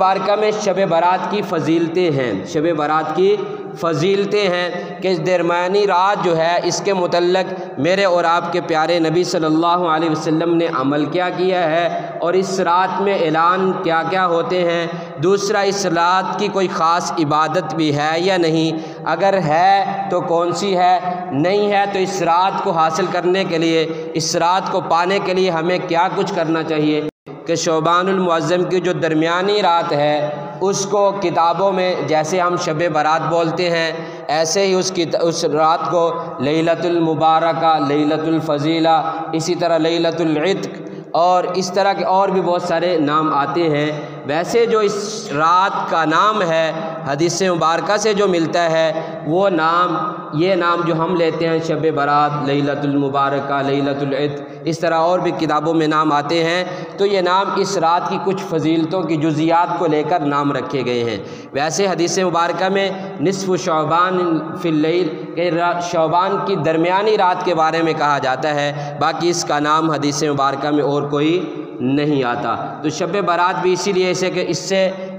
बारका में शब बारात की फ़जीलतें हैं, शब बारात की फ़जीलतें हैं कि दरमियानी रात जो है इसके मुतल्लक मेरे और आपके प्यारे नबी सल्लल्लाहु अलैहि वसल्लम ने अमल क्या किया है और इस रात में ऐलान क्या क्या होते हैं। दूसरा, इस रात की कोई ख़ास इबादत भी है या नहीं, अगर है तो कौन सी है, नहीं है तो इस रात को हासिल करने के लिए, इस रात को पाने के लिए हमें क्या कुछ करना चाहिए कि शोबानुल मुअज़्ज़म की जो दरमियानी रात है उसको किताबों में जैसे हम शब बारात बोलते हैं ऐसे ही उस रात को लैलतुल मुबारका, लैलतुल फ़ज़ीला, इसी तरह लैलतुल इत्क़ और इस तरह के और भी बहुत सारे नाम आते हैं। वैसे जो इस रात का नाम है हदीस मुबारका से जो मिलता है वो नाम, ये नाम जो हम लेते हैं शब बारात, लैलतुल मुबारका, लैलतुल इत्क़, इस तरह और भी किताबों में नाम आते हैं। तो ये नाम इस रात की कुछ फ़जीलतों की जुज़ियात को लेकर नाम रखे गए हैं। वैसे हदीस मुबारका में निस्फ़ु शौबान फ़िल लैल के शौबान की दरमियानी रात के बारे में कहा जाता है, बाकी इसका नाम हदीस मुबारका में और कोई नहीं आता। तो शब बारात भी इसीलिए ऐसे कि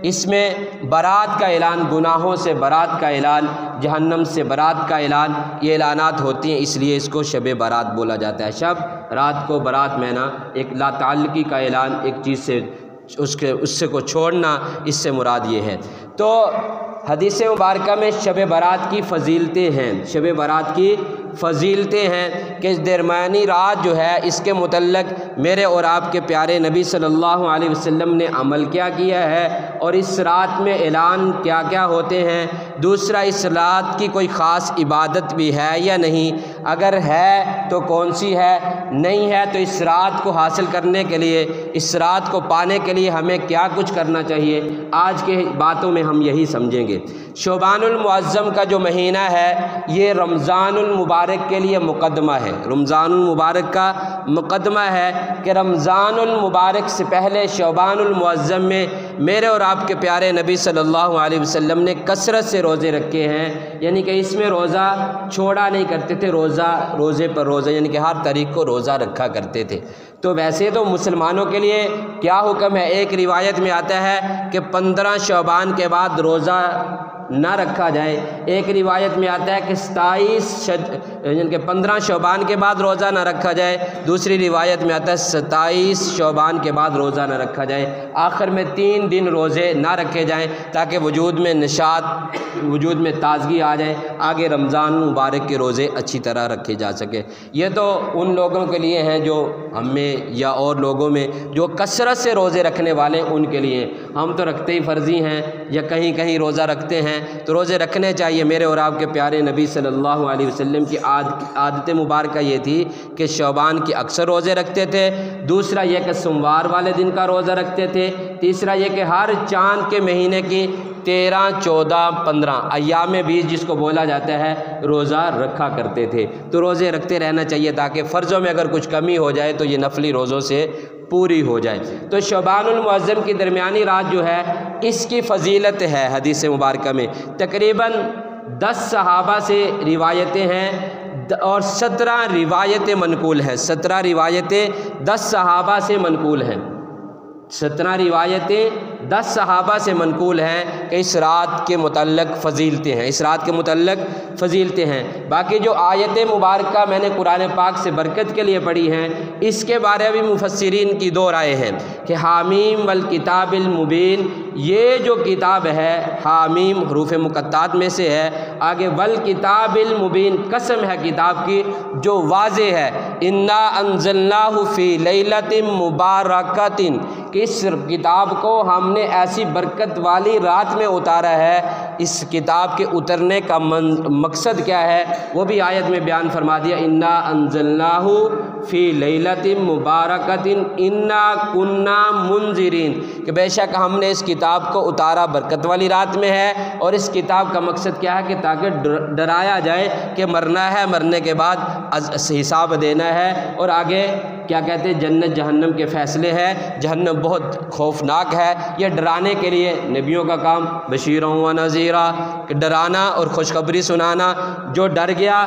इसमें बारात का ऐलान, गुनाहों से बारात का ऐलान, जहन्नम से बारात का ऐलान, ये ऐलानात होती हैं, इसलिए इसको शब बारात बोला जाता है। शब रात को, बारात में ना एक ला ताल्लुकी का ऐलान, एक चीज़ से उससे को छोड़ना, इससे मुराद ये है। तो हदीस मुबारका में शब बारात की फ़जीलतें हैं, शब बारात की फ़जीलतें हैं कि दरमियानी रात जो है इसके मुतल्लक मेरे और आपके प्यारे नबी सल्लल्लाहु अलैहि वसल्लम ने अमल क्या किया है और इस रात में ऐलान क्या क्या होते हैं। दूसरा, इस रात की कोई ख़ास इबादत भी है या नहीं, अगर है तो कौन सी है, नहीं है तो इस रात को हासिल करने के लिए, इस रात को पाने के लिए हमें क्या कुछ करना चाहिए। आज के बातों में हम यही समझेंगे। शोबानुल मुअज़्ज़म का जो महीना है ये रमज़ानुल मुबारक के लिए मुक़द्दमा है। रमज़ानुल मुबारक का मुक़द्दमा है कि रमज़ानुल मुबारक से पहले शोबानुल मुअज़्ज़म में मेरे और आपके प्यारे नबी सल्लल्लाहु अलैहि वसल्लम ने कसरत से रोज़े रखे हैं, यानी कि इसमें रोज़ा छोड़ा नहीं करते थे, रोज़े पर रोज़ा, यानी कि हर तारीख को रोज़ा रखा करते थे। तो वैसे तो मुसलमानों के लिए क्या हुक्म है, एक रिवायत में आता है कि 15 शौबान के बाद रोज़ा ना रखा जाए, एक रिवायत में आता है कि 27 यानी कि 15 शौबान के बाद रोज़ा ना रखा जाए, दूसरी रिवायत में आता है 27 शौबान के बाद रोज़ा ना रखा जाए। आखिर में 3 दिन रोज़े ना रखे जाएं ताकि वजूद में निशात, वजूद में ताज़गी आ जाए, आगे रमज़ान मुबारक के रोज़े अच्छी तरह रखे जा सके। ये तो उन लोगों के लिए हैं जो हमें या और लोगों में जो कसरत से रोज़े रखने वाले, उनके लिए। हम तो रखते ही फ़र्ज़ी हैं या कहीं कहीं रोज़ा रखते हैं, तो रोज़े रखने चाहिए। मेरे और आपके प्यारे नबी सल्लल्लाहु अलैहि वसल्लम की आदत मुबारक ये थी कि शौबान के अक्सर रोज़े रखते थे। दूसरा ये कि सोमवार वाले दिन का रोज़ा रखते थे। तीसरा ये कि हर चाँद के महीने की 13, 14, 15 अय्याम बीज जिसको बोला जाता है रोज़ा रखा करते थे। तो रोज़े रखते रहना चाहिए ताकि फ़र्ज़ों में अगर कुछ कमी हो जाए तो ये नफली रोज़ों से पूरी हो जाए। तो शौबानुल मुअज़्ज़म की दरमियानी रात जो है इसकी फ़जीलत है हदीस मुबारका में तकरीबन 10 सहाबा से रिवायतें हैं और 17 रिवायतें मनकूल हैं। 17 रिवायतें 10 सहाबा से मनकूल हैं। 17 रिवायतें 10 सहाबा से मनकूल हैं कि इस रात के मुतल्लक फ़जीलतें हैं, इस रात के मुतल्लक फ़जीलतें हैं। बाकी जो आयत मुबारका मैंने कुरान पाक से बरकत के लिए पढ़ी हैं, इसके बारे में मुफस्सिरीन की 2 राय हैं कि हामीम वल किताबिल मुबीन, ये जो किताब है हामीम हरूफ मुक़त्तात में से है, आगे वल किताबिल मुबीन कसम है किताब की जो वाज़े है, इन्ना अंज़लनाहु फ़ी लैलतिन मुबारकतिन, कि इस किताब को हमने ऐसी बरकत वाली रात में उतारा है। इस किताब के उतरने का मकसद क्या है वो भी आयत में बयान फरमा दिया, इन्ना अंज़लनाहु फ़ी लैलतिन मुबारकतिन इन्ना कुन्ना मुंज़िरीन, कि बेशक हमने इस किताब को उतारा बरकत वाली रात में है। और इस किताब का मकसद क्या है कि ताकि डराया जाए कि मरना है, मरने के बाद हिसाब देना है और आगे क्या कहते हैं जन्नत जहन्नम के फ़ैसले हैं, जहन्नम बहुत खौफनाक है। यह डराने के लिए नबियों का काम बशीरों व नज़ीरा, कि डराना और खुशखबरी सुनाना। जो डर गया,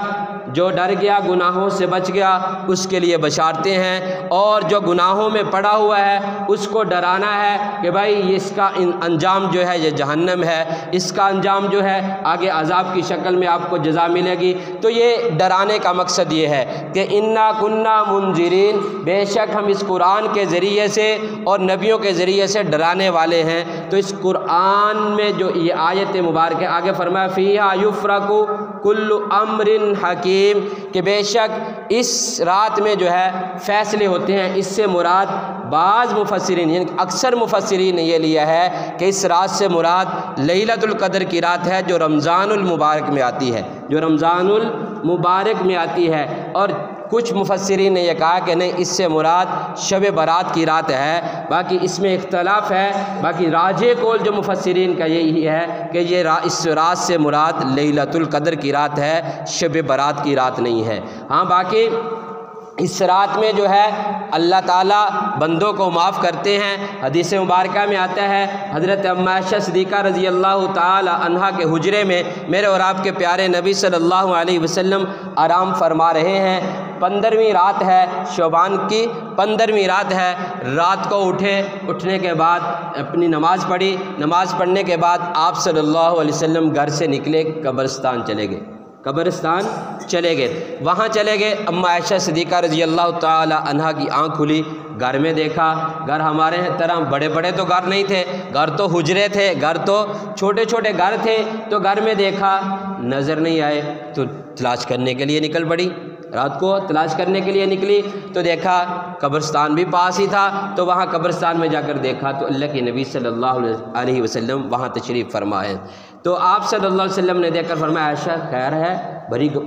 जो डर गया, गुनाहों से बच गया, उसके लिए बशारते हैं, और जो गुनाहों में पड़ा हुआ है उसको डराना है कि भाई इसका अंजाम जो है ये जहन्नम है, इसका अंजाम जो है आगे अजाब की शक्ल में आपको जज़ा मिलेगी। तो ये डराने का मकसद ये है कि इन्ना कुन्ना मुंजिरीन, बेशक हम इस कुरान के ज़रिए से और नबियों के ज़रिए से डराने वाले हैं। तो इस कुरान में जो ये आयत मुबारक है, आगे फरमाया फ़ीहा युफ़्रक़ु कुल्लु अम्रिन हकीम, कि बेशक इस रात में जो है फ़ैसले होते हैं। इससे मुराद बाज़ मुफस्सिरीन यानी अक्सर मुफस्सिरीन ने ये लिया है कि इस रात से मुराद लैलतुल क़द्र की रात है जो रमज़ानुल मुबारक में आती है, जो रमज़ानुल मुबारक में आती है। और कुछ मुफस्सिरीन ने यह कहा कि नहीं, इससे मुराद शब बारात की रात है। बाकी इसमें इख्तलाफ है, बाकी राजे कौल जो मुफस्सिरीन का यही है कि ये इस रात से मुराद लैलतुल क़द्र की रात है, शब बारात की रात नहीं है। हाँ, बाकी इस रात में जो है अल्लाह ताला बंदों को माफ़ करते हैं। हदीस मुबारक में आता है हज़रत अम्मा आयशा सिद्दीक़ा रज़ी अल्लाह ताला अन्हा के हुजरे में मेरे और आपके प्यारे नबी सल्लल्लाहु अलैहि वसल्लम आराम फरमा रहे हैं। 15वीं रात है, शोबान की 15वीं रात है। रात को उठने के बाद अपनी नमाज़ पढ़ी, नमाज़ पढ़ने के बाद आप सल्लल्लाहु अलैहि वसल्लम घर से निकले, कब्रिस्तान चले गए, कब्रिस्तान चले गए। वहाँ चले गए, अम्मा आयशा सिद्दीक़ा रज़ी अल्लाह ताला अन्हा की आँख खुली, घर में देखा, घर हमारे तरह बड़े बड़े तो घर नहीं थे, घर तो हुजरे थे, घर तो छोटे छोटे घर थे। तो घर में देखा, नज़र नहीं आए, तो तलाश करने के लिए निकल पड़ी। रात को तलाश करने के लिए निकली तो देखा कब्रिस्तान भी पास ही था। तो वहाँ कब्रिस्तान में जाकर देखा तो अल्लाह के नबी सल्लल्लाहु अलैहि वसल्लम वहाँ तशरीफ़ फरमा है। तो आप सल्लल्लाहु अलैहि वसल्लम ने देखकर फरमाया, आयशा खैर है,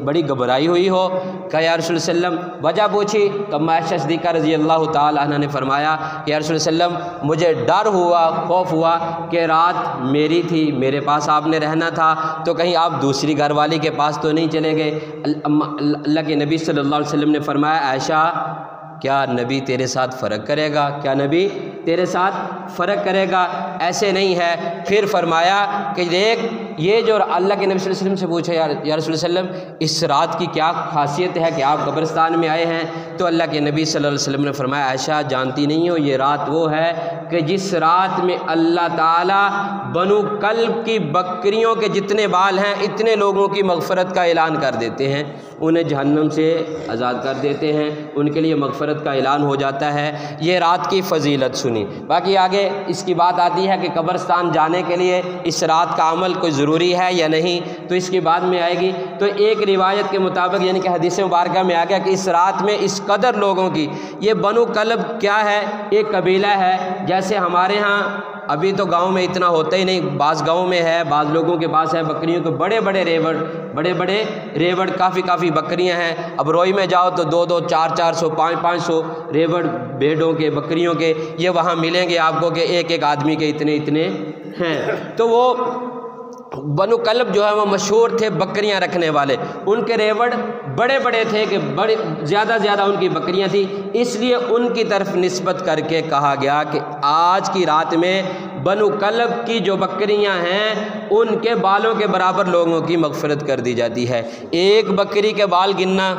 बड़ी घबराई हुई हो? कहा या रसूल सल्लम, वजह पूछी तो अम्मा आयशा सिद्दीक़ा रज़ी अल्लाह ताला अन्हा ने फरमाया कि या रसूल सल्लम, मुझे डर हुआ, खौफ हुआ कि रात मेरी थी, मेरे पास आपने रहना था, तो कहीं आप दूसरी घरवाली के पास तो नहीं चले गए। अल्लाह के नबी सल्लल्लाहु अलैहि वसल्लम ने फरमाया, आयशा क्या नबी तेरे साथ फ़र्क करेगा? क्या नबी तेरे साथ फ़र्क करेगा? ऐसे नहीं है। फिर फरमाया कि देख, ये जो अल्लाह के नबी सल्लल्लाहु अलैहि वसल्लम से पूछा, या रसूल सल्लम, इस रात की क्या खासियत है कि आप कब्रिस्तान में आए हैं? तो अल्लाह के नबी सल्लल्लाहु अलैहि वसल्लम ने फरमाया, आयशा जानती नहीं हो, ये रात वो है कि जिस रात में अल्लाह ताला बनु कल्ब की बकरियों के जितने बाल हैं इतने लोगों की मग़फ़रत का ऐलान कर देते हैं, उन्हें जहन्नम से आज़ाद कर देते हैं, उनके लिए मग़फ़रत का ऐलान हो जाता है। ये रात की फ़जीलत सुनी। बाकी आगे इसकी बात आती है कि कब्रिस्तान जाने के लिए इस रात का अमल कोई ज़रूरी है या नहीं, तो इसकी बाद में आएगी। तो एक रिवायत के मुताबिक यानी कि हदीस मुबारक में आ गया कि इस रात में इस कदर लोगों की, ये बनु कल्ब क्या है? एक कबीला है। जैसे हमारे यहाँ अभी तो गांव में इतना होता ही नहीं, बाज़ गाँव में है, बाज़ लोगों के पास है बकरियों के बड़े बड़े रेवड़, काफ़ी बकरियां हैं। अब रोई में जाओ तो 2-2, 400, 500 रेवड़ भेड़ों के, बकरियों के ये वहाँ मिलेंगे आपको कि एक एक आदमी के इतने हैं। तो वो बनु कल्ब जो है वो मशहूर थे बकरियां रखने वाले। उनके रेवड़ बड़े बड़े थे कि बड़े ज़्यादा उनकी बकरियां थी, इसलिए उनकी तरफ निस्बत करके कहा गया कि आज की रात में बनु कल्ब की जो बकरियां हैं उनके बालों के बराबर लोगों की मग़फ़िरत कर दी जाती है। एक बकरी के बाल गिनना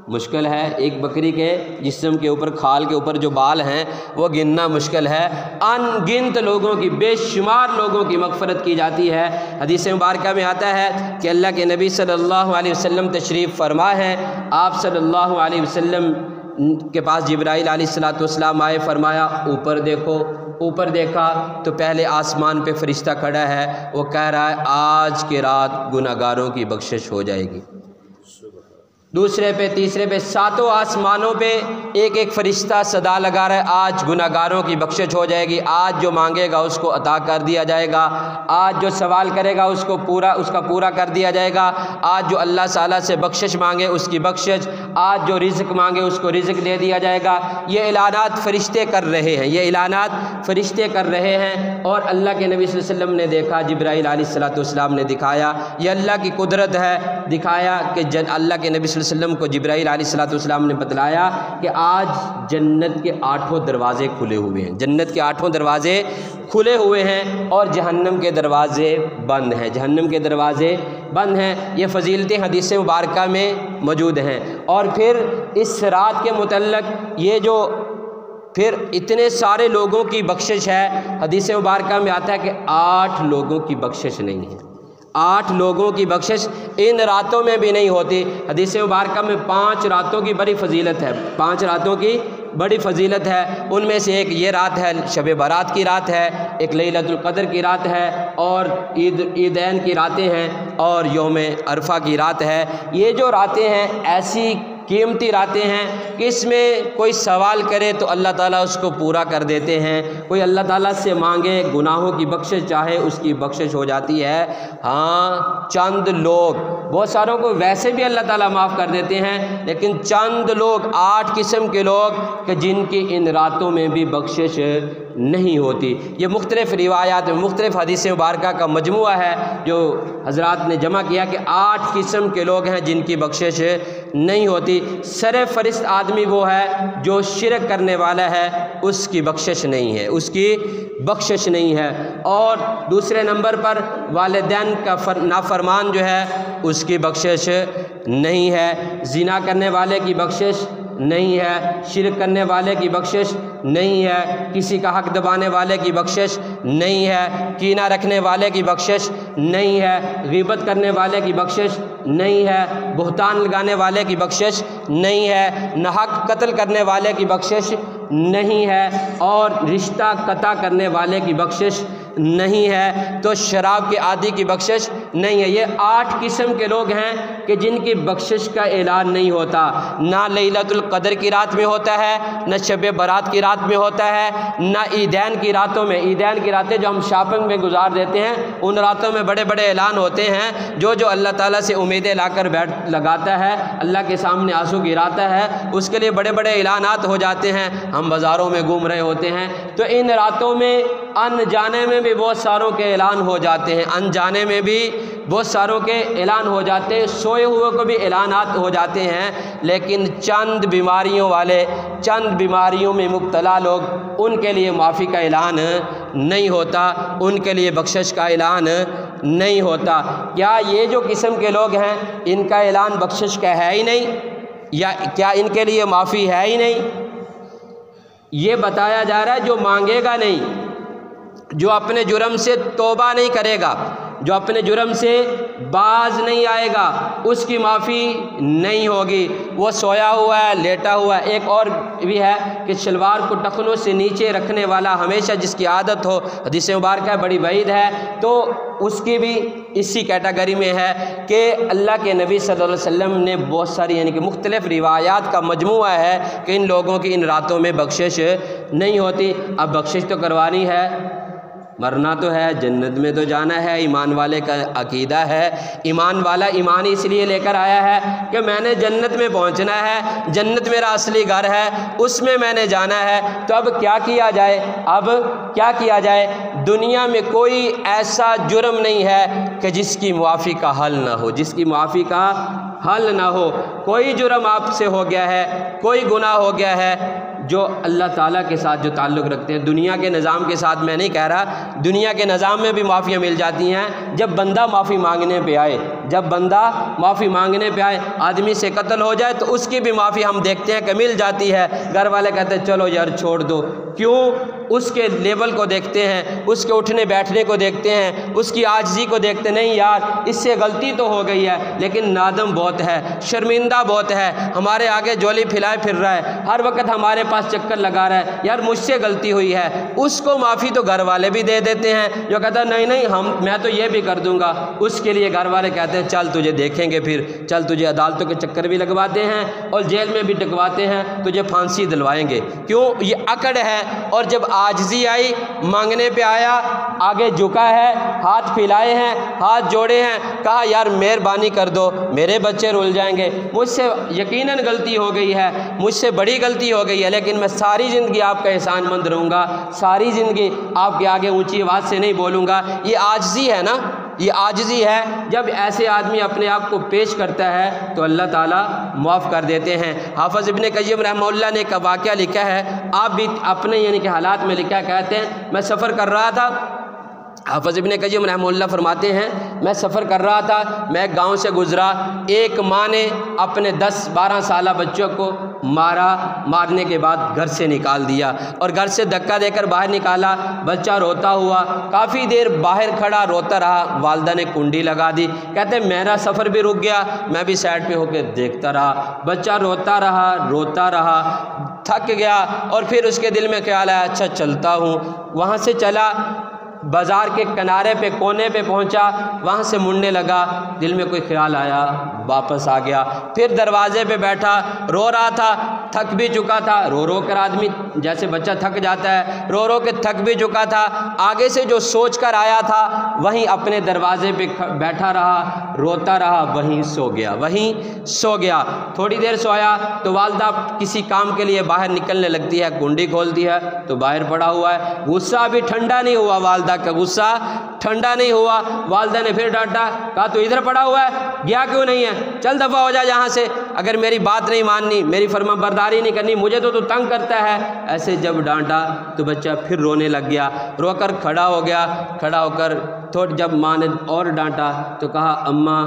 मुश्किल है, एक बकरी के जिस्म के ऊपर, खाल के ऊपर जो बाल हैं वो गिनना मुश्किल है। अनगिनत लोगों की, बेशुमार लोगों की मग़फ़िरत की जाती है। हदीस मुबारक में आता है कि अल्लाह के नबी सल्लल्लाहु अलैहि वसल्लम तशरीफ़ फरमा है। आप सल्लल्लाहु अलैहि वसल्लम के पास जिब्राइल अलैहिस्सलाम आए, फरमाया ऊपर देखो। ऊपर देखा तो पहले आसमान पे फ़रिश्ता खड़ा है, वो कह रहा है आज की रात गुनाहगारों की बख्शिश हो जाएगी। दूसरे पे, तीसरे पे, सातों आसमानों पे एक एक फ़रिश्ता सदा लगा रहा है आज गुनाहगारों की बख्शिश हो जाएगी, आज जो मांगेगा उसको अता कर दिया जाएगा, आज जो सवाल करेगा उसका पूरा कर दिया जाएगा, आज जो अल्लाह ताला से बख्शिश मांगे उसकी बख्शिश, आज जो रिज़्क़ मांगे उसको रिज़्क़ दे दिया जाएगा। ये ऐलानात फ़रिश्ते कर रहे हैं, ये ऐलानात फ़रिश्ते कर रहे हैं। और अल्लाह के नबी सल्लल्लाहु अलैहि वसल्लम ने देखा, जिब्राइल अलैहिस्सलाम ने दिखाया, ये अल्लाह की कुदरत है, दिखाया कि अल्लाह के नबी वसल्लम को जिब्राईल अलैहिस्सलाम ने बतलाया कि आज जन्नत के 8 दरवाज़े खुले हुए हैं, जन्नत के 8 दरवाज़े खुले हुए हैं और जहन्नम के दरवाज़े बंद हैं, जहन्नम के दरवाज़े बंद हैं। ये फ़जीलतें हदीस मुबारक में मौजूद हैं। और फिर इस रात के मुतल्लक़ ये जो फिर इतने सारे लोगों की बख्शिश है, हदीस मुबारक में आता है कि 8 लोगों की बख्शिश नहीं है, 8 लोगों की बख्शिश इन रातों में भी नहीं होती। हदीस मुबारक में 5 रातों की बड़ी फजीलत है, 5 रातों की बड़ी फजीलत है। उनमें से एक ये रात है, शब बारात की रात है, एक लैलतुल क़द्र की रात है और ईदैन की रातें हैं और यौम अरफा की रात है। ये जो रातें हैं ऐसी कीमती रातें हैं कि इसमें कोई सवाल करे तो अल्लाह ताला उसको पूरा कर देते हैं, कोई अल्लाह ताला से मांगे गुनाहों की बख्शिश चाहे उसकी बख्शिश हो जाती है। हाँ, चंद लोग, बहुत सारों को वैसे भी अल्लाह ताला माफ़ कर देते हैं, लेकिन चंद लोग, 8 किस्म के लोग कि जिनकी इन रातों में भी बख्शिश नहीं होती। ये मुख्तलिफ़ रिवायात में मुख्तलिफ़ हदीस मुबारक का मजमुआ है जो हज़रात ने जमा किया कि 8 किस्म के लोग हैं जिनकी बख्शिश नहीं होती। सरफ़रिस्त आदमी वो है जो शिरक करने वाला है, उसकी बख्शिश नहीं है, उसकी बख्शिश नहीं है। और दूसरे नंबर पर वालिदैन का नाफरमान जो है उसकी बख्शिश नहीं है, ज़िना करने वाले की बख्शिश नहीं है, शिरक करने वाले की बख्शिश नहीं है, किसी का हक दबाने वाले की बख्शिश नहीं है, कीना रखने वाले की बख्शिश नहीं है, ग़ीबत करने वाले की बख्शिश नहीं है, बुहतान लगाने वाले की बख्शिश नहीं है, नाहक कत्ल करने वाले की बख्शिश नहीं है और रिश्ता कता करने वाले की बख्शिश नहीं है, तो शराब के आदि की बख्शिश नहीं है। ये 8 किस्म के लोग हैं कि जिनकी बख्शिश का ऐलान नहीं होता, ना लैलतुल क़द्र की रात में होता है, न शब बारात की रात में होता है, ना ईदैन की रातों में। ईदैन की रातें जो हम शॉपिंग में गुजार देते हैं, उन रातों में बड़े बड़े ऐलान होते हैं। जो अल्लाह ताला से उम्मीदें लाकर बैठ लगाता है, अल्लाह के सामने आंसू गिराता है, उसके लिए बड़े बड़े ऐलानात हो जाते हैं। हम बाज़ारों में घूम रहे होते हैं तो इन रातों में अनजाने में भी बहुत सारों के ऐलान हो जाते हैं, अनजाने में भी बहुत सारों के ऐलान हो जाते हैं, सोए हुए को भी ऐलानात हो जाते हैं। लेकिन चंद बीमारियों वाले, चंद बीमारियों में मुब्तला लोग, उनके लिए माफ़ी का ऐलान नहीं होता, उनके लिए बख्शिश का ऐलान नहीं होता। क्या ये जो किस्म के लोग हैं इनका ऐलान बख्शिश का है ही नहीं, या क्या इनके लिए माफ़ी है ही नहीं? ये बताया जा रहा है जो मांगेगा नहीं, जो अपने जुर्म से तौबा नहीं करेगा, जो अपने जुर्म से बाज नहीं आएगा, उसकी माफ़ी नहीं होगी। वो सोया हुआ है, लेटा हुआ है। एक और भी है कि शलवार को टखनों से नीचे रखने वाला हमेशा जिसकी आदत हो, हदीस मुबारक है, बड़ी वईद है, तो उसकी भी इसी कैटेगरी में है कि अल्लाह के नबी सल्लल्लाहु अलैहि वसल्लम ने बहुत सारी यानी कि मुख्तलिफ़ रिवायात का मजमुआ है कि इन लोगों की इन रातों में बख्शिश नहीं होती। अब बख्शिश तो करवानी है, मरना तो है, जन्नत में तो जाना है, ईमान वाले का अकीदा है। ईमान वाला ईमान इसलिए लेकर आया है कि मैंने जन्नत में पहुंचना है, जन्नत मेरा असली घर है, उसमें मैंने जाना है। तो अब क्या किया जाए, अब क्या किया जाए? दुनिया में कोई ऐसा जुर्म नहीं है कि जिसकी मुआफ़ी का हल ना हो, जिसकी मुआफ़ी का हल ना हो। कोई जुर्म आपसे हो गया है, कोई गुनाह हो गया है जो अल्लाह ताला के साथ जो ताल्लुक़ रखते हैं, दुनिया के निज़ाम के साथ मैं नहीं कह रहा, दुनिया के निज़ाम में भी माफ़ियाँ मिल जाती हैं। जब बंदा माफ़ी मांगने पे आए, जब बंदा माफ़ी मांगने पे आए, आदमी से कत्ल हो जाए तो उसकी भी माफ़ी हम देखते हैं कि मिल जाती है। घर वाले कहते हैं चलो यार छोड़ दो, क्यों? उसके लेवल को देखते हैं, उसके उठने बैठने को देखते हैं, उसकी आजिज़ी को देखते, नहीं यार इससे गलती तो हो गई है लेकिन नादम बहुत है, शर्मिंदा बहुत है, हमारे आगे जोली फैलाए फिर रहा है, हर वक्त हमारे पास चक्कर लगा रहा है, यार मुझसे गलती हुई है। उसको माफ़ी तो घर वाले भी दे देते हैं, जो कहता है नहीं नहीं मैं तो ये भी कर दूंगा। उसके लिए घर वाले कहते हैं चल तुझे देखेंगे, फिर चल तुझे अदालतों के चक्कर भी लगवाते हैं और जेल में भी टिकवाते हैं, तुझे फांसी दिलवाएंगे। क्यों? ये अकड़ है। और जब आजिज़ी आई, मांगने पे आया, आगे झुका है, हाथ फैलाए हैं, हाथ जोड़े हैं, कहा यार मेहरबानी कर दो, मेरे बच्चे रुल जाएंगे, मुझसे यकीनन गलती हो गई है, मुझसे बड़ी गलती हो गई है, लेकिन मैं सारी ज़िंदगी आपका एहसानमंद रहूँगा, सारी ज़िंदगी आपके आगे ऊंची आवाज़ से नहीं बोलूँगा। ये आजिज़ी है ना, ये आजिज़ी है। जब ऐसे आदमी अपने आप को पेश करता है तो अल्लाह ताला माफ़ कर देते हैं। हाफ़िज़ इब्न क़य्यिम रहमतुल्लाह ने एक वाक़या लिखा है, आप भी अपने यानी कि हालात में लिखा, कहते हैं मैं सफ़र कर रहा था। हाफ़िज़ इब्न क़य्यिम रहमतुल्लाह फरमाते हैं मैं सफ़र कर रहा था, मैं गांव से गुज़रा, एक माँ ने अपने 10-12 साला बच्चों को मारने के बाद घर से निकाल दिया और घर से धक्का देकर बाहर निकाला। बच्चा रोता हुआ काफ़ी देर बाहर खड़ा रोता रहा, वालदा ने कुंडी लगा दी। कहते मेरा सफ़र भी रुक गया, मैं भी साइड पे होकर देखता रहा, बच्चा रोता रहा, थक गया और फिर उसके दिल में ख्याल आया अच्छा चलता हूँ। वहाँ से चला, बाज़ार के किनारे पे कोने पे पहुंचा, वहाँ से मुड़ने लगा, दिल में कोई ख्याल आया, वापस आ गया। फिर दरवाज़े पे बैठा, रो रहा था, थक भी चुका था। रो कर आदमी जैसे बच्चा थक जाता है, रो के थक भी चुका था। आगे से जो सोच कर आया था वहीं अपने दरवाज़े पे बैठा रहा, रोता रहा, वहीं सो गया। थोड़ी देर सोया तो वालदा किसी काम के लिए बाहर निकलने लगती है, कुंडी खोलती है तो बाहर पड़ा हुआ है। गुस्सा अभी ठंडा नहीं हुआ, वालदा का गुस्सा ठंडा नहीं हुआ। वालदा ने फिर डांटा, कहा तू इधर पड़ा हुआ है, गया क्यों नहीं है, चल दफ़ा हो जा यहाँ से, अगर मेरी बात नहीं माननी, मेरी फरमाबरदारी नहीं करनी, मुझे तो तू तंग करता है। ऐसे जब डांटा तो बच्चा फिर रोने लग गया, रोकर खड़ा हो गया। खड़ा होकर जब माँ ने और डांटा तो कहा अम्मा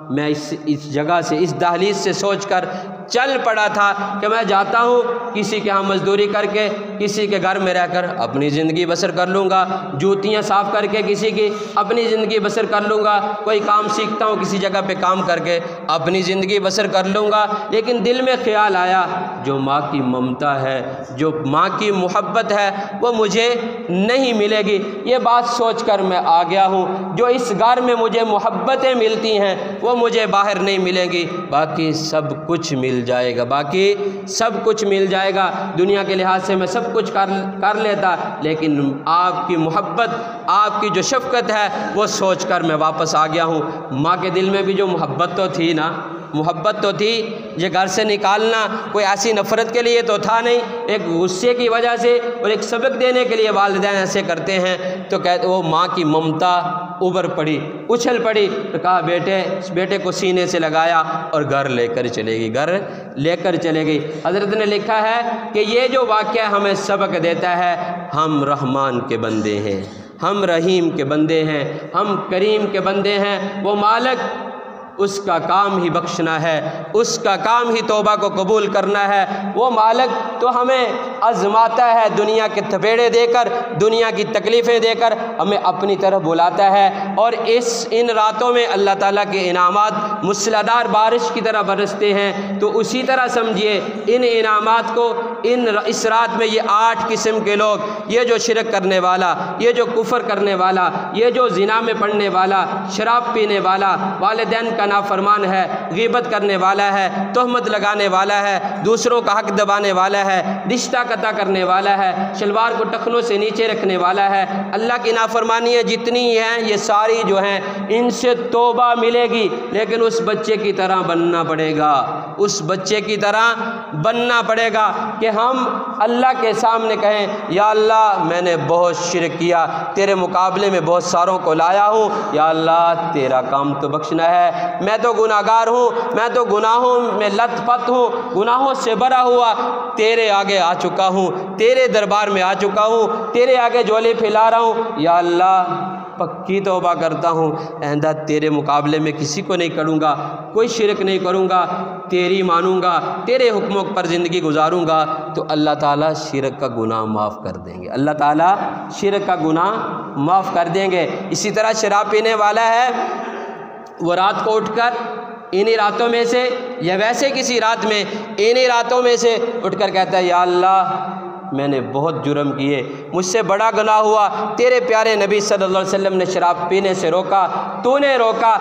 मैं इस जगह से, इस दहलीज से सोचकर चल पड़ा था कि मैं जाता हूँ किसी के यहाँ मजदूरी करके, किसी के घर में रहकर अपनी ज़िंदगी बसर कर लूँगा, जूतियाँ साफ़ करके किसी की अपनी ज़िंदगी बसर कर लूँगा, कोई काम सीखता हूँ किसी जगह पे काम करके अपनी ज़िंदगी बसर कर लूँगा। लेकिन दिल में ख्याल आया जो माँ की ममता है, जो माँ की मोहब्बत है वो मुझे नहीं मिलेगी। ये बात सोच कर मैं आ गया हूँ, जो इस घर में मुझे मोहब्बतें मिलती हैं वो मुझे बाहर नहीं मिलेंगी। बाकी सब कुछ मिल जाएगा, दुनिया के लिहाज से मैं सब कुछ कर लेता, लेकिन आपकी मोहब्बत, आपकी जो शफ़क़त है वो सोचकर मैं वापस आ गया हूँ। माँ के दिल में भी जो मोहब्बत तो थी, ये घर से निकालना कोई ऐसी नफ़रत के लिए तो था नहीं, एक गुस्से की वजह से और एक सबक देने के लिए वालिदैन ऐसे करते हैं। तो कहते वो माँ की ममता उभर पड़ी, उछल पड़ी, तो कहा बेटे को सीने से लगाया और घर लेकर चले गई। हज़रत ने लिखा है कि ये जो वाक़या हमें सबक देता है, हम रहमान के बंदे हैं, हम रहीम के बंदे हैं, हम करीम के बंदे हैं। वो मालिक, उसका काम ही बख्शना है, उसका काम ही तौबा को कबूल करना है। वो मालिक तो हमें आज़माता है, दुनिया के थपेड़े देकर, दुनिया की तकलीफ़ें देकर हमें अपनी तरफ बुलाता है। और इन रातों में अल्लाह ताला के इनामात मूसलाधार बारिश की तरह बरसते हैं। तो उसी तरह समझिए इन इनामात को, इस रात में ये 8 किस्म के लोग, ये जो शिरक करने वाला, ये जो कुफ़र करने वाला, ये जो ज़िना में पड़ने वाला, शराब पीने वाला, वालिदैन का नाफरमान है, ग़ीबत करने वाला है, तोहमत लगाने वाला है, दूसरों का हक दबाने वाला है, रिश्ता कता करने वाला है, शलवार को टखनों से नीचे रखने वाला है, अल्लाह की नाफरमानियाँ जितनी हैं ये सारी जो हैं इनसे तौबा मिलेगी। लेकिन उस बच्चे की तरह बनना पड़ेगा, कि हम अल्लाह के सामने कहें या अल्लाह मैंने बहुत शिरक किया, तेरे मुकाबले में बहुत सारों को लाया हूँ, या अल्लाह तेरा काम तो बख्शना है, मैं तो गुनाहगार हूँ, मैं तो गुनाहों में लथपथ हूँ, गुनाहों से भरा हुआ तेरे आगे आ चुका हूँ, तेरे दरबार में आ चुका हूँ, तेरे आगे झोली फैला रहा हूँ। या अल्लाह पक्की तौबा करता हूँ, आइंदा तेरे मुकाबले में किसी को नहीं करूँगा, कोई शिरक नहीं करूँगा, तेरी मानूँगा, तेरे हुक्मों पर ज़िंदगी गुजारूँगा। तो अल्लाह ताला शिरक का गुनाह माफ़ कर देंगे, अल्लाह ताला शिरक का गुनाह माफ़ कर देंगे। इसी तरह शराब पीने वाला है, वो रात को उठकर इन्हीं रातों में से या वैसे किसी रात में इन्हीं रातों में से उठकर कहता है या अल्लाह मैंने बहुत जुर्म किए, मुझसे बड़ा गुनाह हुआ, तेरे प्यारे नबी सल्लल्लाहु अलैहि वसल्लम ने शराब पीने से रोका, तूने रोका,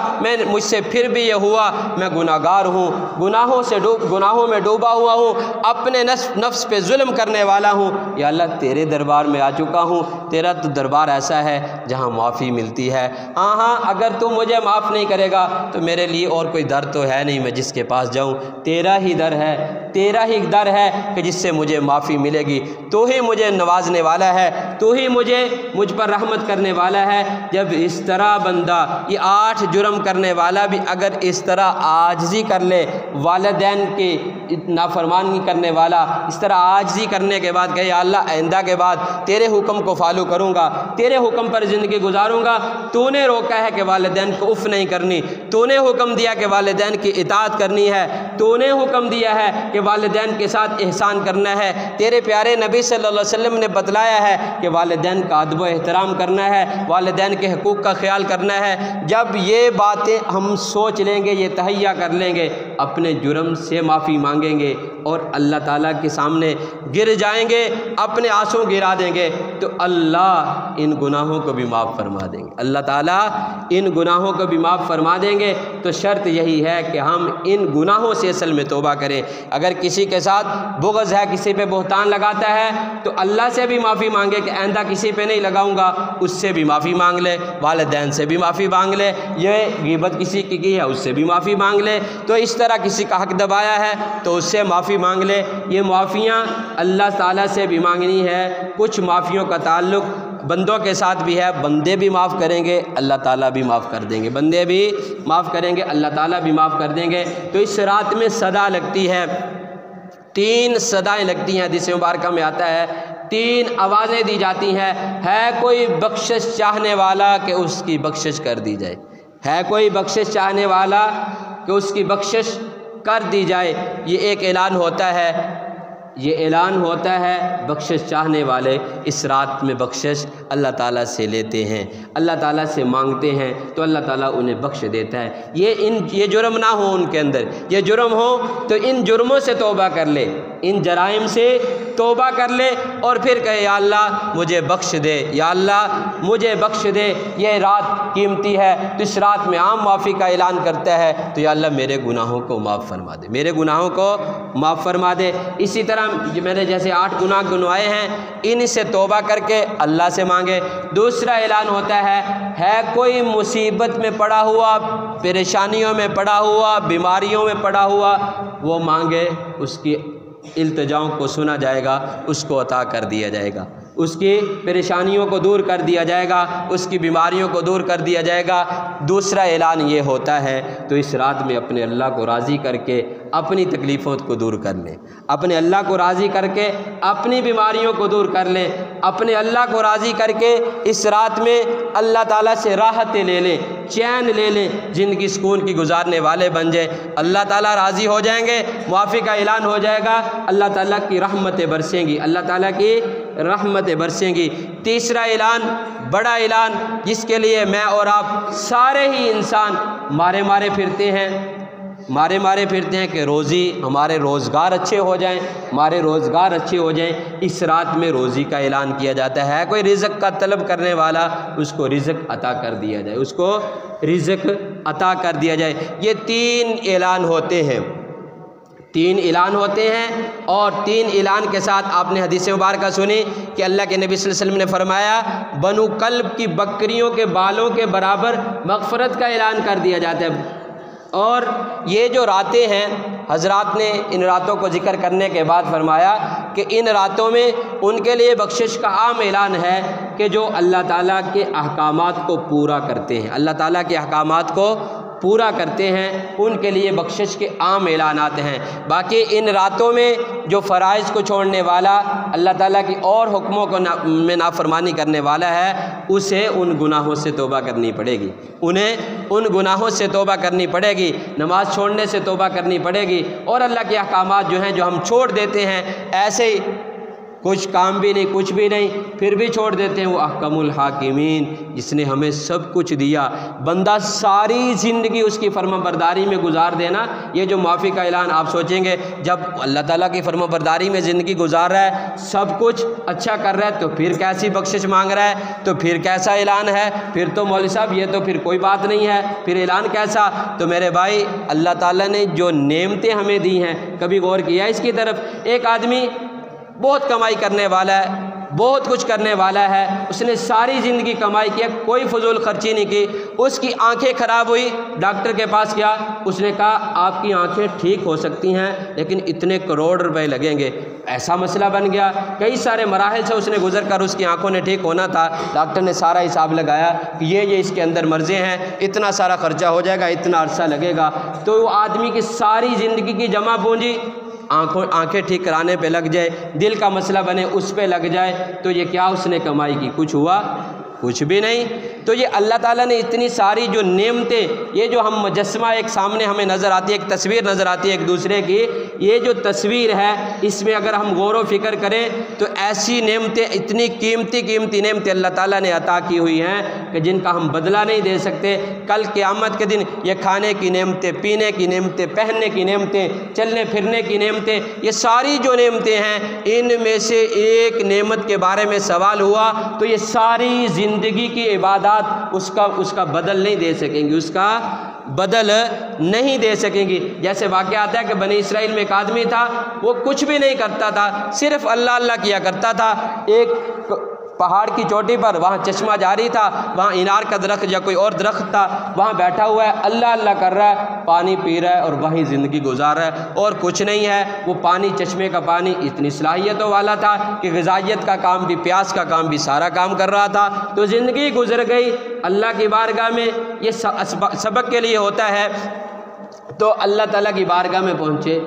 मुझसे फिर भी ये हुआ, मैं गुनाहगार हूँ, गुनाहों में डूबा हुआ हूँ, अपने नफ्स पे जुल्म करने वाला हूँ। या अल्लाह तेरे दरबार में आ चुका हूँ, तेरा तो दरबार ऐसा है जहाँ माफ़ी मिलती है। हाँ, अगर तू मुझे माफ़ नहीं करेगा तो मेरे लिए और कोई दर तो है नहीं मैं जिसके पास जाऊँ, तेरा ही दर है कि जिससे मुझे माफ़ी मिलेगी। तू ही मुझे नवाजने वाला है, तू ही मुझ पर रहमत करने वाला है। जब इस तरह बंदा ये 8 जुर्म करने वाला भी अगर इस तरह आजिज़ी कर ले, वालिदैन की नाफरमानी करने वाला इस तरह आजिज़ी करने के बाद कहे, या अल्लाह आइंदा के बाद तेरे हुक्म को फॉलो करूँगा, तेरे हुक्म पर ज़िंदगी गुजारूँगा। तूने रोका है कि वालिदैन को उफ़ नहीं करनी, तूने हुक्म दिया कि वालिदैन की इताअत करनी है, तूने हुक्म दिया है कि वालिदैन के साथ एहसान करना है। तेरे प्यारे नबी सल्लल्लाहु अलैहि वसल्लम ने बतलाया है कि वालिदैन का अदब व एहतराम करना है, वालिदैन के हकूक़ का ख्याल करना है। जब ये बातें हम सोच लेंगे, ये तहैया कर लेंगे, अपने जुर्म से माफ़ी मांगेंगे और अल्लाह ताला के सामने गिर जाएंगे, अपने आंसू गिरा देंगे, तो अल्लाह इन गुनाहों को भी माफ़ फरमा देंगे। अल्लाह ताला इन गुनाहों को भी माफ़ फरमा देंगे। तो शर्त यही है कि हम इन गुनाहों से असल में तौबा करें। अगर किसी के साथ बुग़्ज़ है, किसी पे बहतान लगाता है, तो अल्लाह से भी माफ़ी मांगे कि आइंदा किसी पे नहीं लगाऊंगा, उससे भी माफ़ी मांग ले, वालिदैन से भी माफ़ी मांग ले, ये ग़ीबत किसी की है उससे भी माफ़ी मांग ले, तो इस तरह किसी का हक़ दबाया है तो उससे माफ़ी मांग ले। ये माफ़ियाँ अल्लाह ताला से भी मांगनी है। कुछ माफ़ियों का ताल्लुक़ बंदों के साथ भी है, बंदे भी माफ़ करेंगे, अल्लाह ताला भी माफ़ कर देंगे, बंदे भी माफ़ करेंगे, अल्लाह ताला भी माफ़ कर देंगे। तो इस रात में सदा लगती है, 3 सदाएँ लगती हैं। हदीस मुबारक में आता है 3 आवाज़ें दी जाती हैं। है कोई बख्शिश चाहने वाला कि उसकी बख्शिश कर दी जाए, है कोई बख्शिश चाहने वाला कि उसकी बख्शिश कर दी जाए। ये एक ऐलान होता है, ये ऐलान होता है। बख्शिश चाहने वाले इस रात में बख्शिश अल्लाह ताला से लेते हैं, अल्लाह ताला से मांगते हैं, तो अल्लाह ताला उन्हें बख्श देता है। ये जुर्म ना हो उनके अंदर, ये जुर्म हो तो इन जुर्मों से तौबा कर ले, इन जराइम से तौबा कर ले और फिर कहे, या अल्लाह मुझे बख्श दे, या अल्लाह मुझे बख्श दे। ये रात कीमती है, तो इस रात में आम माफ़ी का ऐलान करता है, तो या अल्लाह मेरे गुनाहों को माफ़ फरमा दे, मेरे गुनाहों को माफ़ फरमा दे। इसी तरह मैंने जैसे 8 गुनाह गिनवाए हैं, इनसे तौबा करके अल्लाह से मांगे। दूसरा ऐलान होता है कोई मुसीबत में पड़ा हुआ, परेशानियों में पड़ा हुआ, बीमारियों में पड़ा हुआ, वो मांगे, उसकी इल्तिजाओं को सुना जाएगा, उसको अता कर दिया जाएगा, उसकी परेशानियों को दूर कर दिया जाएगा, उसकी बीमारियों को दूर कर दिया जाएगा। दूसरा ऐलान ये होता है, तो इस रात में अपने अल्लाह को राज़ी करके अपनी तकलीफ़ों को दूर कर लें, अपने अल्लाह को राज़ी करके अपनी बीमारियों को दूर कर लें, अपने अल्लाह को राज़ी करके इस रात में अल्लाह ताला से राहतें ले लें, चैन ले लें, ज़िंदगी सुकून की गुजारने वाले बन जाए। अल्लाह ताला राज़ी हो जाएंगे, मुआफ़ी का ऐलान हो जाएगा, अल्लाह ताला की रहमतें बरसेंगी, अल्लाह ताला की रहमतें बरसेंगी। तीसरा ऐलान, बड़ा ऐलान, जिसके लिए मैं और आप सारे ही इंसान मारे फिरते हैं कि रोज़ी, हमारे रोज़गार अच्छे हो जाएं, हमारे रोज़गार अच्छे हो जाएं। इस रात में रोज़ी का ऐलान किया जाता है। कोई रिज़्क़ का तलब करने वाला, उसको रिज़्क़ अता कर दिया जाए, उसको रिज़्क़ अता कर दिया जाए। ये 3 ऐलान होते हैं, 3 ऐलान होते हैं। और 3 ऐलान के साथ आपने हदीस मुबारक सुनी कि अल्लाह के नबी सल्लल्लाहु अलैहि वसल्लम ने फरमाया, बनु कल्ब की बकरियों के बालों के बराबर मग़फ़रत का ऐलान कर दिया जाता है। और ये जो रातें हैं, हज़रात ने इन रातों को ज़िक्र करने के बाद फरमाया कि इन रातों में उनके लिए बख्शिश का आम ऐलान है कि जो अल्लाह ताला के अहकामात को पूरा करते हैं, अल्लाह ताला के अहकामात को पूरा करते हैं, उनके लिए बख्शिश के आम ऐलान आते हैं। बाकी इन रातों में जो फ़राइज़ को छोड़ने वाला, अल्लाह ताला की और हुक्मों को में नाफरमानी करने वाला है, उसे उन गुनाहों से तौबा करनी पड़ेगी, उन्हें उन गुनाहों से तौबा करनी पड़ेगी, नमाज़ छोड़ने से तौबा करनी पड़ेगी। और अल्लाह के अहकामात जो हैं, जो हम छोड़ देते हैं ऐसे ही, कुछ काम भी नहीं, कुछ भी नहीं, फिर भी छोड़ देते हैं, वो अहकमुल हाकिमीन, जिसने हमें सब कुछ दिया। बंदा सारी ज़िंदगी उसकी फर्माबरदारी में गुजार देना, ये जो माफ़ी का ऐलान आप सोचेंगे, जब अल्लाह ताला की फर्माबरदारी में ज़िंदगी गुजार रहा है, सब कुछ अच्छा कर रहा है, तो फिर कैसी बख्शिश मांग रहा है, तो फिर कैसा ऐलान है, फिर तो मौलवी साहब ये तो फिर कोई बात नहीं है, फिर ऐलान कैसा। तो मेरे भाई, अल्लाह ताला ने जो नेमतें हमें दी हैं, कभी गौर किया इसकी तरफ? एक आदमी बहुत कमाई करने वाला है, बहुत कुछ करने वाला है, उसने सारी ज़िंदगी कमाई की, कोई फजूल खर्ची नहीं की, उसकी आंखें ख़राब हुई, डॉक्टर के पास गया, उसने कहा आपकी आंखें ठीक हो सकती हैं लेकिन इतने करोड़ रुपए लगेंगे। ऐसा मसला बन गया, कई सारे मराहल से उसने गुजर कर उसकी आंखों ने ठीक होना था। डॉक्टर ने सारा हिसाब लगाया कि ये इसके अंदर मर्ज़े हैं, इतना सारा खर्चा हो जाएगा, इतना अरसा लगेगा। तो वो आदमी की सारी ज़िंदगी की जमा पूंजी आंखें ठीक कराने पे लग जाए, दिल का मसला बने उस पे लग जाए, तो ये क्या उसने कमाई की? कुछ हुआ? कुछ भी नहीं। तो ये अल्लाह ताला ने इतनी सारी जो नेमतें, ये जो हम मुजस्समा एक सामने हमें नज़र आती है, एक तस्वीर नज़र आती है एक दूसरे की, ये जो तस्वीर है इसमें अगर हम गौर व फिक्र करें तो ऐसी नेमतें, इतनी कीमती नेमतें अल्लाह ताला ने अता की हुई हैं कि जिनका हम बदला नहीं दे सकते। कल क़यामत के दिन ये खाने की नेमतें, पीने की नेमतें, पहनने की नेमतें, चलने फिरने की नेमतें, ये सारी जो नेमतें हैं इनमें से एक नेमत के बारे में सवाल हुआ तो ये सारी ज़िंदगी की इबादत उसका बदल नहीं दे सकेंगी, उसका बदल नहीं दे सकेंगी। जैसे वाक़या आता है कि बनी इसराइल में एक आदमी था, वो कुछ भी नहीं करता था, सिर्फ अल्लाह अल्लाह किया करता था। एक पहाड़ की चोटी पर वहाँ चश्मा जारी था, वहाँ इनार का दरख्त या कोई और दरख्त था, वहाँ बैठा हुआ है, अल्लाह अल्लाह कर रहा है, पानी पी रहा है और वही ज़िंदगी गुजार रहा है और कुछ नहीं है। वो पानी, चश्मे का पानी इतनी सलाहियतों वाला था कि ग़िज़ाइयत का काम भी, प्यास का काम भी, सारा काम कर रहा था। तो ज़िंदगी गुजर गई। अल्लाह की बारगाह में ये सबक के लिए होता है। तो अल्लाह ताला की बारगाह में पहुँचे,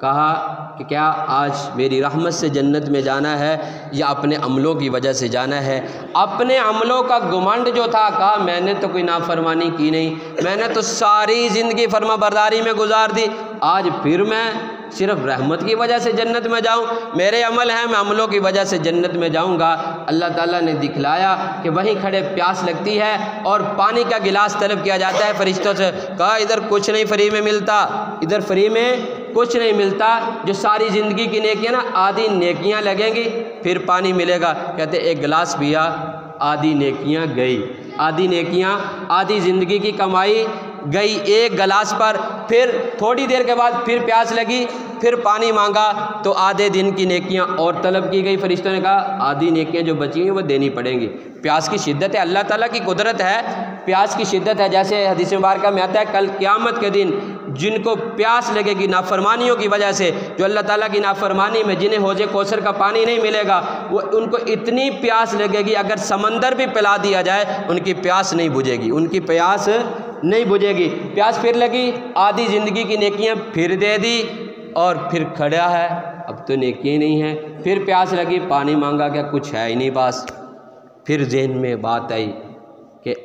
कहा कि क्या आज मेरी रहमत से जन्नत में जाना है या अपने अमलों की वजह से जाना है? अपने अमलों का घमंड जो था, कहा मैंने तो कोई नाफरमानी की नहीं, मैंने तो सारी ज़िंदगी फर्माबरदारी में गुजार दी, आज फिर मैं सिर्फ रहमत की वजह से जन्नत में जाऊं? मेरे अमल हैं, मैं अमलों की वजह से जन्नत में जाऊंगा। अल्लाह ताला ने दिखलाया कि वहीं खड़े प्यास लगती है और पानी का गिलास तलब किया जाता है फरिश्तों से। कहा इधर कुछ नहीं फ्री में मिलता, इधर फ्री में कुछ नहीं मिलता। जो सारी ज़िंदगी की नेकियां ना, आधी नेकियां लगेंगी फिर पानी मिलेगा। कहते एक गिलास पिया, आधी नेकियां गई, आधी नेकियां, आधी ज़िंदगी की कमाई गई एक गिलास पर। फिर थोड़ी देर के बाद फिर प्यास लगी, फिर पानी मांगा तो आधे दिन की नेकियां और तलब की गई। फरिश्तों ने कहा आधी नेकियां जो बची हैं वो देनी पड़ेंगी। प्यास की शिद्दत है, अल्लाह ताला की कुदरत है, प्यास की शिद्दत है। जैसे हदीस मुबारका में आता है, कल क़यामत के दिन जिनको प्यास लगेगी नाफरमानियों की वजह से, जो अल्लाह ताला की नाफरमानी में जिन्हें हौज़े कौसर का पानी नहीं मिलेगा, वो उनको इतनी प्यास लगेगी अगर समंदर भी पिला दिया जाए उनकी प्यास नहीं बुझेगी, उनकी प्यास नहीं बुझेगी। प्यास फिर लगी, आधी ज़िंदगी की नेकियां फिर दे दी और फिर खड़ा है, अब तो नेकी नहीं है। फिर प्यास लगी, पानी मांगा, क्या कुछ है ही नहीं पास। फिर जहन में बात आई कि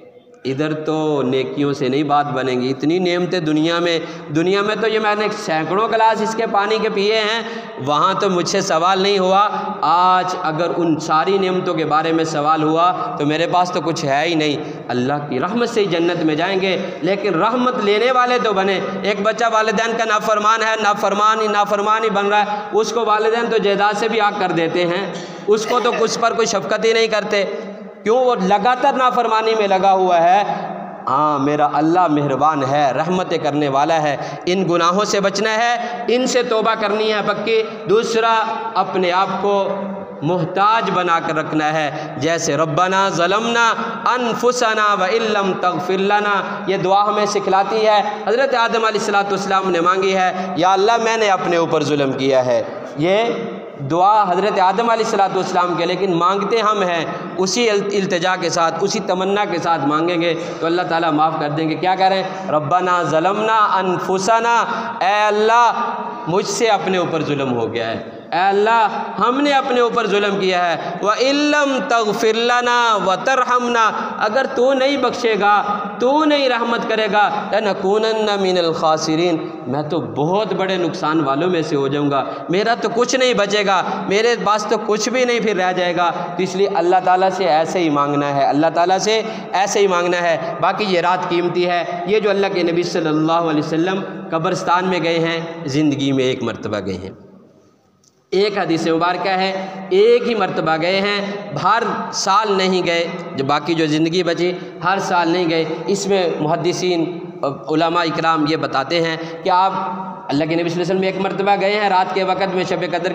इधर तो नेकियों से नहीं बात बनेगी, इतनी नेमतें दुनिया में तो ये मैंने सैकड़ों गिलास इसके पानी के पिए हैं, वहाँ तो मुझसे सवाल नहीं हुआ। आज अगर उन सारी नेमतों के बारे में सवाल हुआ तो मेरे पास तो कुछ है ही नहीं। अल्लाह की रहमत से ही जन्नत में जाएंगे, लेकिन रहमत लेने वाले तो बने। एक बच्चा वालिदैन का नाफरमान है, नाफरमानी बन रहा है, उसको वालिदैन तो जायदाद से भी आग कर देते हैं, उसको तो कुछ पर कोई शफकत ही नहीं करते। क्यों? वो लगातार नाफरमानी में लगा हुआ है। हाँ, मेरा अल्लाह मेहरबान है, रहमतें करने वाला है। इन गुनाहों से बचना है, इनसे तौबा करनी है पक्की। दूसरा, अपने आप को मोहताज बना कर रखना है। जैसे रब्बना ज़लमना अनफुसना व इल्लम तग़फिर लना, ये दुआ हमें सिखलाती है। हज़रत आदम अलैहिस्सलाम ने मांगी है, या अल्लाह मैंने अपने ऊपर जुल्म किया है। ये दुआ हज़रत आदम अलैहिस्सलाम के, लेकिन मांगते हम हैं उसी इल्तिजा के साथ, उसी तमन्ना के साथ मांगेंगे तो अल्लाह ताला माफ़ कर देंगे। क्या करें? रब्बना ज़लमना अनफुसना, ए अल्लाह मुझसे अपने ऊपर जुल्म हो गया है, ए अल्लाह हमने अपने ऊपर जुल्म किया है। व इल्लम तग़फिर लना व तरहमना, अगर तू नहीं बख्शेगा, तू नहीं रहमत करेगा, लनकूनन्ना मिनल खासिरीन, मैं तो बहुत बड़े नुकसान वालों में से हो जाऊँगा, मेरा तो कुछ नहीं बचेगा, मेरे पास तो कुछ भी नहीं फिर रह जाएगा। तो इसलिए अल्लाह ताला से ऐसे ही मांगना है, अल्लाह ताला से ऐसे ही मांगना है। बाकी ये रात कीमती है। ये जो अल्लाह के नबी सल्लल्लाहु अलैहि वसल्लम कब्रिस्तान में गए हैं, ज़िंदगी में एक मरतबा गए हैं, एक हदीस मुबारक है एक ही मरतबा गए हैं, हर साल नहीं गए। जो बाकी जो ज़िंदगी बची हर साल नहीं गए। इसमें मुहद्दिसीन उलमा इकराम ये बताते हैं कि आप अल्लाह के नबी सल्लल्लाहु अलैहि वसल्लम एक मरतबा गए हैं रात के वक़्त में, शब कदर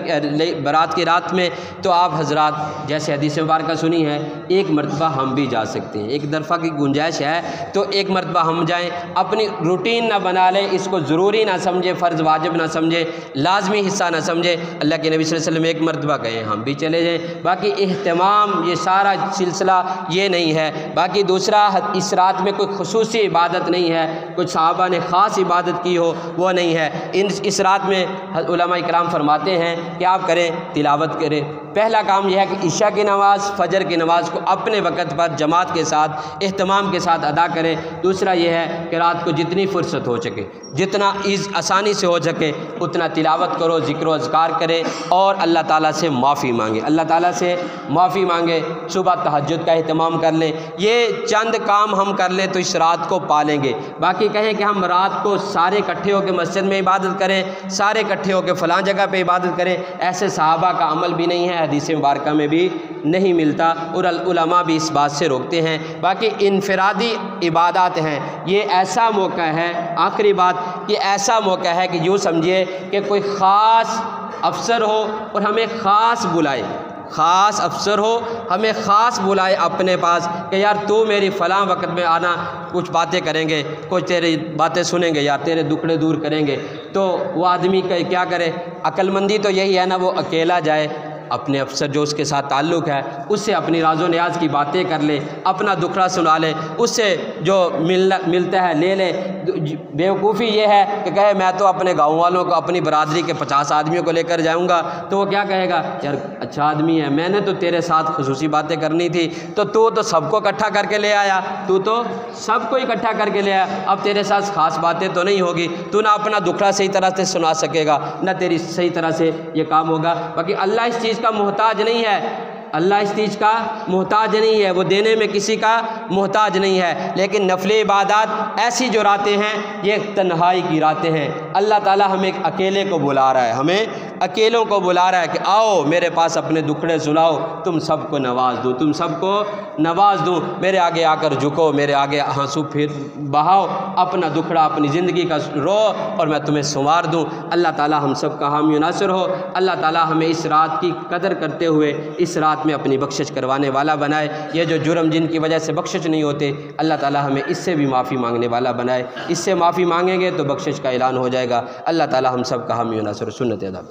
बारात की रात में, तो आप हजरात जैसे हदीस मुबारक सुनी है, एक मरतबा हम भी जा सकते हैं, एक दफ़ा की गुंजाइश है तो एक मरतबा हम जाएँ। अपनी रूटीन ना बना लें, इसको ज़रूरी ना समझे, फ़र्ज़ वाजिब ना समझे, लाजमी हिस्सा ना समझे। अल्लाह के नबी सल्लल्लाहु अलैहि वसल्लम एक मरतबा गए, हम भी चले जाएँ। बाकी एहतमाम ये सारा सिलसिला ये नहीं है। बाकी दूसरा, इस रात में कोई खुसूसी इबादत नहीं है, कुछ सहाबा ने ख़ास इबादत की हो वो नहीं है। इस रात में उलमा इकराम फरमाते हैं कि आप करें, तिलावत करें। पहला काम यह है कि इशा की नमाज़, फ़जर की नमाज़ को अपने वक़्त पर जमात के साथ, एहतमाम के साथ अदा करें। दूसरा यह है कि रात को जितनी फ़ुर्सत हो सके, जितना आसानी से हो सके उतना तिलावत करो, ज़िक्र व अज़कार करें और अल्लाह ताला से माफ़ी मांगे, अल्लाह ताला से माफ़ी मांगे। सुबह तहज्जुद का एहतमाम कर लें। ये चंद काम हम कर लें तो इस रात को पालेंगे। बाकी कहें कि हम रात को सारे इकट्ठे होकर मस्जिद में इबादत करें, सारे इकट्ठे होकर फ़लाँ जगह पे इबादत करें, ऐसे सहाबा का अमल भी नहीं है, हदीस मुबारक में भी नहीं मिलता और उलमा भी इस बात से रोकते हैं। बाकी इनफरादी इबादत हैं, ये ऐसा मौका है, आखिरी बात, ये ऐसा मौका है कि यूँ समझिए कि कोई ख़ास अफसर हो और हमें ख़ास बुलाए, ख़ास अफसर हो, हमें ख़ास बुलाए अपने पास कि यार तू मेरी फ़लाँ वक़्त में आना, कुछ बातें करेंगे, कुछ तेरी बातें सुनेंगे, यार तेरे दुखड़े दूर करेंगे। तो वो आदमी क्या करे? अक्लमंदी तो यही है ना, वो अकेला जाए, अपने अफसर जो उसके साथ ताल्लुक़ है उससे अपनी राज़ो न्याज की बातें कर ले, अपना दुखड़ा सुना ले, उससे जो मिलता है ले ले। बेवकूफ़ी ये है कि कहे मैं तो अपने गाँव वालों को, अपनी बरादरी के 50 आदमियों को लेकर जाऊँगा, तो वो क्या कहेगा? यार अच्छा आदमी है, मैंने तो तेरे साथ खुसूसी बातें करनी थी, तो तू तो सबको इकट्ठा करके ले आया, तू तो सबको इकट्ठा करके ले आया, अब तेरे साथ ख़ास बातें तो नहीं होगी, तू ना अपना दुखड़ा सही तरह से सुना सकेगा, ना तेरी सही तरह से ये काम होगा। बाकी अल्लाह इस चीज़ का मोहताज नहीं है, अल्लाह इस चीज़ का मोहताज नहीं है, वो देने में किसी का मोहताज नहीं है। लेकिन नफल इबादत ऐसी जो रातें हैं ये तन्हाई की रातें हैं। अल्लाह ताला हमें अकेले को बुला रहा है, हमें अकेलों को बुला रहा है कि आओ मेरे पास अपने दुखड़े सुनाओ, तुम सबको नवाज दूँ, तुम सबको नवाज दूँ, मेरे आगे आकर झुको, मेरे आगे आंसू फिर बहाओ, अपना दुखड़ा, अपनी ज़िंदगी का रो और मैं तुम्हें संवार दूँ। अल्लाह ताला हम सब का हामी नासिर हो। अल्लाह ताला हमें इस रात की कदर करते हुए इस रात में अपनी बख्शिश करवाने वाला बनाए। ये जो जुर्म जिनकी वजह से बख्शिश नहीं होते, अल्लाह ताला हमें इससे भी माफ़ी मांगने वाला बनाए। इससे माफ़ी मांगेंगे तो बख्शिश का ऐलान हो जाएगा। अल्लाह ताला हम सब का हामी नासिर सुन्नत अदा।